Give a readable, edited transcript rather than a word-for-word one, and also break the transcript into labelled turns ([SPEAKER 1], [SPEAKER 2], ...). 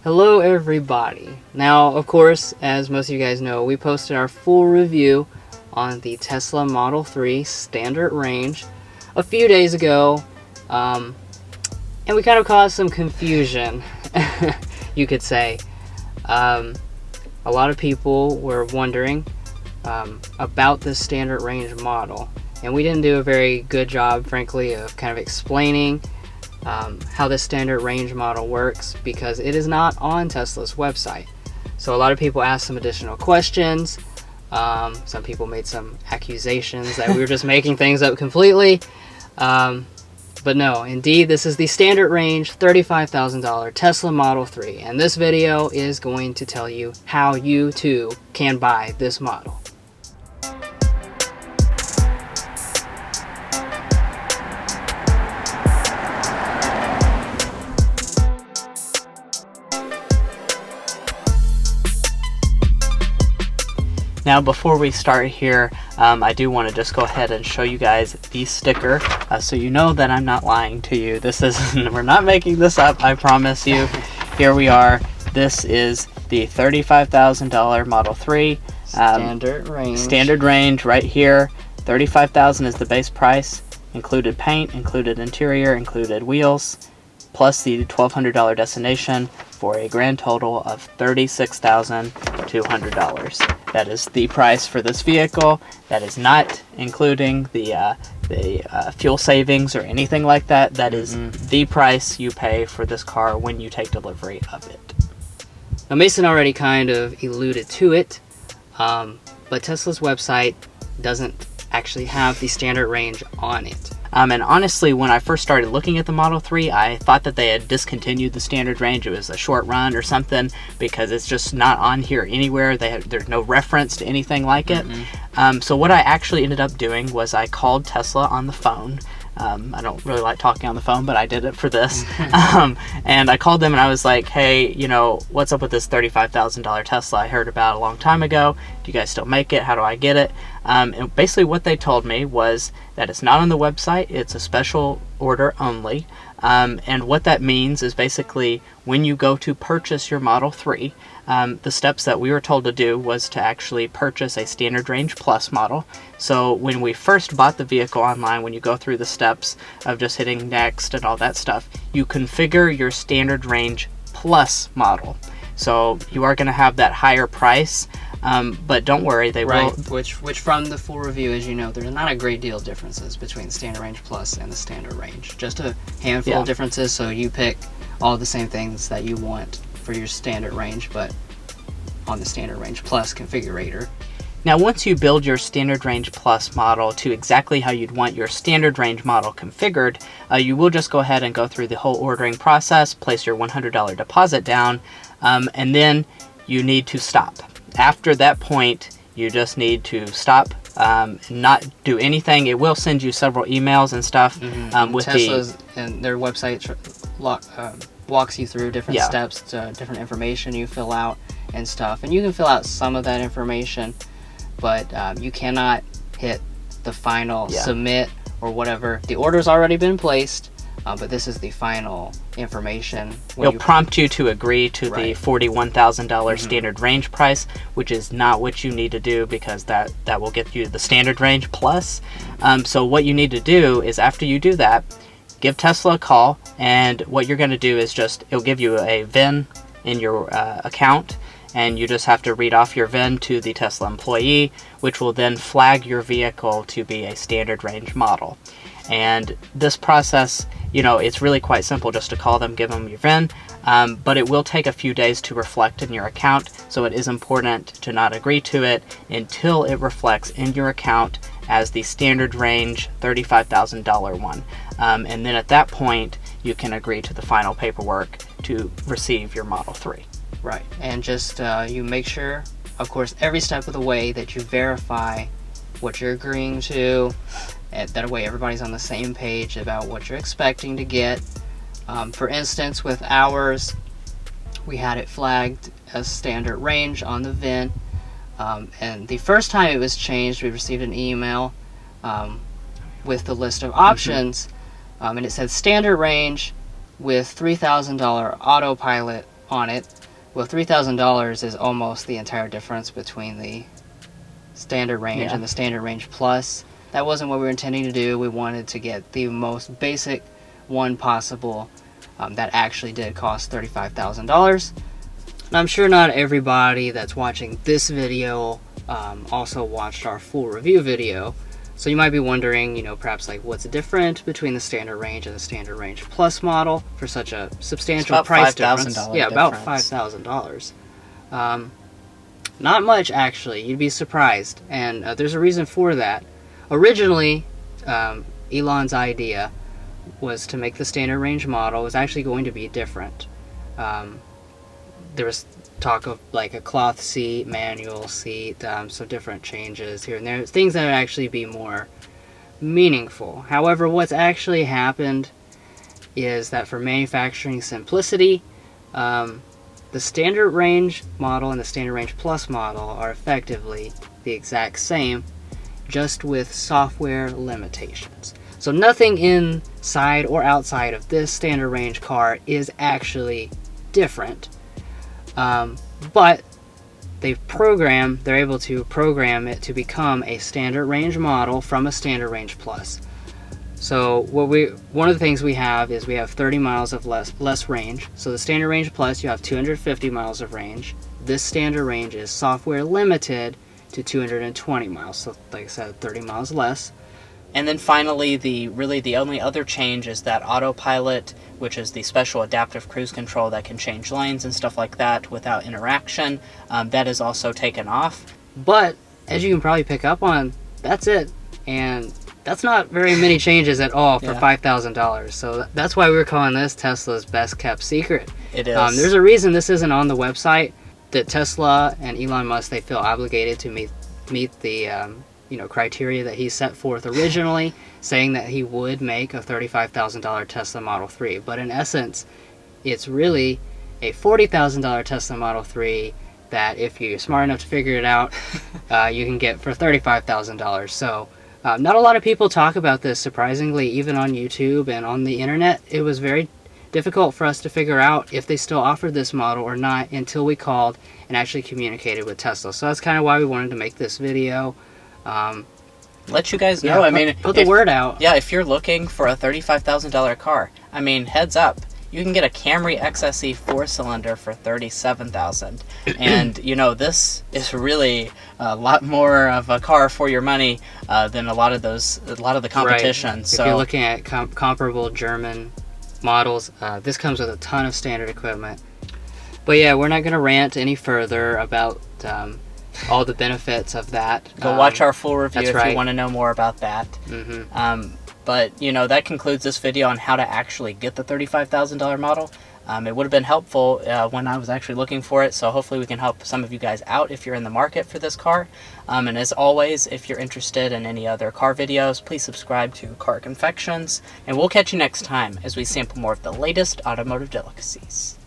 [SPEAKER 1] Hello everybody. Now, of course, as most of you guys know, we posted our full review on the Tesla Model 3 standard range a few days ago, and we kind of caused some confusion, you could say. A lot of people were wondering about this standard range model, and we didn't do a very good job, frankly, of kind of explaining how the standard range model works, because it is not on Tesla's website. So a lot of people asked some additional questions. Some people made some accusations that we were just making things up completely. But no, indeed, this is the standard range $35,000 Tesla Model 3. And this video is going to tell you how you too can buy this model.
[SPEAKER 2] Now, before we start here, I do want to just go ahead and show you guys the sticker, so you know that I'm not lying to you. This is we're not making this up, I promise you. Here we are. This is the $35,000 Model 3. Standard range right here. $35,000 is the base price. Included paint, included interior, included wheels, plus the $1,200 destination, for a grand total of $36,200. That is the price for this vehicle. That is not including the fuel savings or anything like that. That is the price you pay for this car when you take delivery of it.
[SPEAKER 1] Now, Mason already kind of alluded to it, but Tesla's website doesn't actually have the standard range on it.
[SPEAKER 2] And honestly, when I first started looking at the Model 3, I thought that they had discontinued the standard range. It was a short run or something, because it's just not on here anywhere. There's no reference to anything like it. So what I actually ended up doing was I called Tesla on the phone. I don't really like talking on the phone, but I did it for this. And I called them and I was like, hey, you know, what's up with this $35,000 Tesla I heard about a long time ago? Do you guys still make it? How do I get it? And basically what they told me was that it's not on the website. It's a special order only. And what that means is basically when you go to purchase your Model 3, the steps that we were told to do was to actually purchase a Standard Range Plus model. So when we first bought the vehicle online, when you go through the steps of just hitting next and all that stuff, you configure your Standard Range Plus model. So you are going to have that higher price, but don't worry, they will.
[SPEAKER 1] Which from the full review, as you know, there's not a great deal of differences between the Standard Range Plus and the Standard Range. Just a handful of differences, so you pick all the same things that you want for your Standard Range, but on the Standard Range Plus configurator.
[SPEAKER 2] Now, once you build your Standard Range Plus model to exactly how you'd want your Standard Range model configured, you will just go ahead and go through the whole ordering process, place your $100 deposit down, and then you need to stop. After that point, you just need to stop, not do anything. It will send you several emails and stuff. With
[SPEAKER 1] Tesla's and their website walks you through different steps to different information you fill out and stuff. And you can fill out some of that information, but you cannot hit the final submit or whatever. The order's already been placed, but this is the final information.
[SPEAKER 2] It'll prompt you to agree to the $41,000 standard range price, which is not what you need to do, because that will get you the Standard Range Plus. So what you need to do is, after you do that, give Tesla a call, and what you're going to do is it'll give you a VIN in your account, and you just have to read off your VIN to the Tesla employee, which will then flag your vehicle to be a standard range model. And this process, you know, it's really quite simple, just to call them, give them your VIN, but it will take a few days to reflect in your account, so it is important to not agree to it until it reflects in your account as the Standard Range $35,000 one. And then at that point, you can agree to the final paperwork to receive your Model 3.
[SPEAKER 1] Right, and just you make sure, of course, every step of the way that you verify what you're agreeing to, and that way everybody's on the same page about what you're expecting to get. For instance, with ours, we had it flagged as Standard Range on the VIN, and the first time it was changed, we received an email with the list of options, and it said Standard Range with $3,000 autopilot on it. Well, $3,000 is almost the entire difference between the standard range and the standard range plus. That wasn't what we were intending to do. We wanted to get the most basic one possible that actually did cost $35,000. And I'm sure not everybody that's watching this video also watched our full review video. So you might be wondering, you know, perhaps like what's different between the standard range and the standard range plus model for such a substantial price difference. Yeah, about $5,000. Not much, actually. You'd be surprised, and there's a reason for that. Originally, Elon's idea was to make the standard range model was actually going to be different. There was talk of like a cloth seat, manual seat, so different changes here and there, things that would actually be more meaningful. However, what's actually happened is that for manufacturing simplicity, the standard range model and the standard range plus model are effectively the exact same, just with software limitations. So nothing inside or outside of this standard range car is actually different. But they're able to program it to become a standard range model from a standard range plus. So one of the things we have is we have 30 miles of less range. So the standard range plus, you have 250 miles of range. This standard range is software limited to 220 miles. So like I said, 30 miles less.
[SPEAKER 2] And then finally, the only other change is that autopilot, which is the special adaptive cruise control that can change lanes and stuff like that without interaction. That is also taken off.
[SPEAKER 1] But as you can probably pick up on, that's it. And that's not very many changes at all for $5,000. So that's why we're calling this Tesla's best kept secret.
[SPEAKER 2] It is.
[SPEAKER 1] There's a reason this isn't on the website. That Tesla and Elon Musk, they feel obligated to meet the criteria that he set forth originally, saying that he would make a $35,000 Tesla Model 3. But in essence, it's really a $40,000 Tesla Model 3 that if you're smart enough to figure it out, you can get for $35,000. So not a lot of people talk about this, surprisingly, even on YouTube and on the internet. It was very difficult for us to figure out if they still offered this model or not until we called and actually communicated with Tesla. So that's kind of why we wanted to make this video.
[SPEAKER 2] Let you guys know.
[SPEAKER 1] Put the word out.
[SPEAKER 2] Yeah, if you're looking for a $35,000 car, heads up. You can get a Camry XSE 4-cylinder for $37,000, and this is really a lot more of a car for your money than a lot of the competition.
[SPEAKER 1] Right.
[SPEAKER 2] So
[SPEAKER 1] if you're looking at comparable German models, this comes with a ton of standard equipment. But yeah, we're not going to rant any further about all the benefits of that.
[SPEAKER 2] Go watch our full review if
[SPEAKER 1] right.
[SPEAKER 2] you want to know more about that.
[SPEAKER 1] Mm-hmm.
[SPEAKER 2] But, that concludes this video on how to actually get the $35,000 model. It would have been helpful when I was actually looking for it, so hopefully we can help some of you guys out if you're in the market for this car. And as always, if you're interested in any other car videos, please subscribe to Car Confections, and we'll catch you next time as we sample more of the latest automotive delicacies.